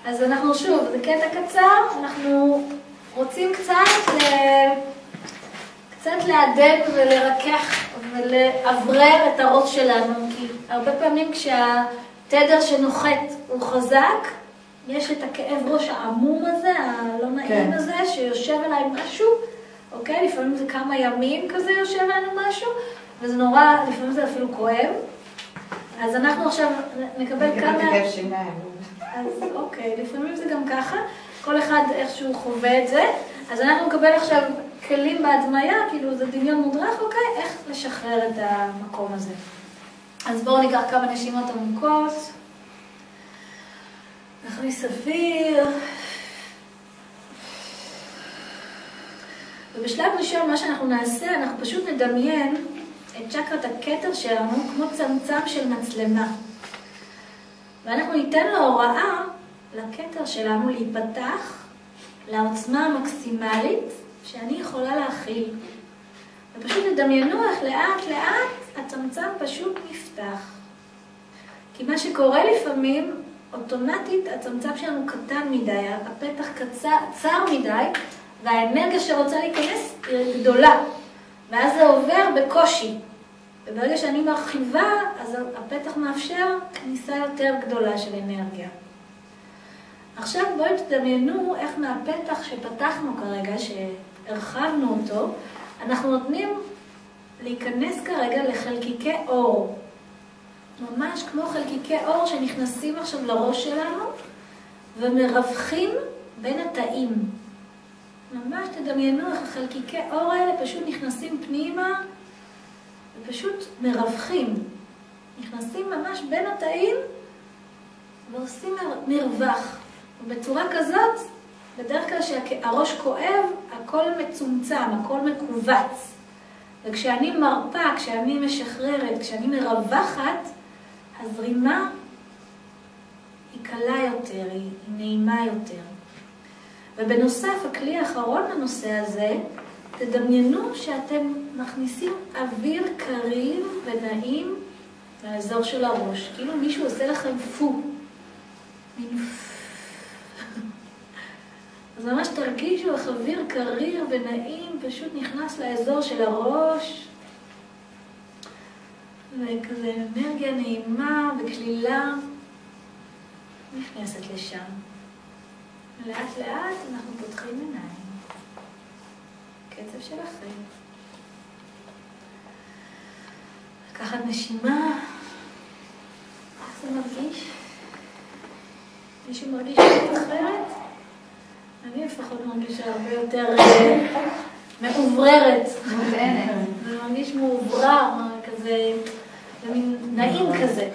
אז אנחנו שוב, זה קטע קצר, אנחנו רוצים קצת לעדן ולרכך ולעברר את הראש שלנו, כי הרבה פעמים כשהתדר שנוחת הוא חזק, יש את הכאב ראש העמום הזה, הלא נעים הזה, שיושב עליי משהו, אוקיי? לפעמים זה כמה ימים כזה יושב עלינו משהו, וזה נורא, לפעמים זה אפילו כואב. אז אנחנו עכשיו נקבל כמה... כאב שיניים. אז אוקיי, לפעמים זה גם ככה, כל אחד איכשהו חווה את זה. אז אנחנו נקבל עכשיו כלים בהדמיה, כאילו זה דמיון מודרך, אוקיי? איך לשחרר את המקום הזה. אז בואו ניקח כמה נשימות עמוקות. נכניס אוויר. ובשלב ראשון מה שאנחנו נעשה, אנחנו פשוט נדמיין את צ'קרת הכתר שלנו כמו צמצם של מצלמה. ואנחנו ניתן לו הוראה לכתר שלנו להיפתח לעוצמה המקסימלית שאני יכולה להכיל. ופשוט תדמיינו איך לאט לאט הצמצם פשוט נפתח. כי מה שקורה לפעמים, אוטומטית הצמצם שלנו קטן מדי, הפתח צר מדי, והאנרגיה שרוצה להיכנס היא גדולה. ואז זה עובר בקושי. וברגע שאני מרחיבה, אז הפתח מאפשר כניסה יותר גדולה של אנרגיה. עכשיו בואו תדמיינו איך מהפתח שפתחנו כרגע, שהרחבנו אותו, אנחנו נותנים להיכנס כרגע לחלקיקי אור. ממש כמו חלקיקי אור שנכנסים עכשיו לראש שלנו ומרווחים בין התאים. ממש תדמיינו איך החלקיקי אור האלה פשוט נכנסים פנימה ופשוט מרווחים. נכנסים ממש בין התאים ועושים מרווח. ובצורה כזאת, בדרך כלל שהראש כואב, הכל מצומצם, הכל מקובץ. וכשאני מרפה, כשאני משחררת, כשאני מרווחת, הזרימה היא קלה יותר, היא נעימה יותר. ובנוסף, הכלי האחרון לנושא הזה, תדמיינו שאתם מכניסים אוויר קריב ונעים לאזור של הראש. כאילו מישהו עושה לכם פו. אז ממש תרגישו איך אוויר קריר ונעים פשוט נכנס לאזור של הראש. וכזה אנרגיה נעימה וכלילה נכנסת לשם. לאט לאט אנחנו פותחים עיניים. קצב שלכם. לקחת נשימה. איך זה מרגיש? מישהו מרגיש קצת אחרת? אני לפחות מרגישה הרבה יותר מעובררת. מותענת. זה מרגיש מעוברר, כזה, נעים כזה.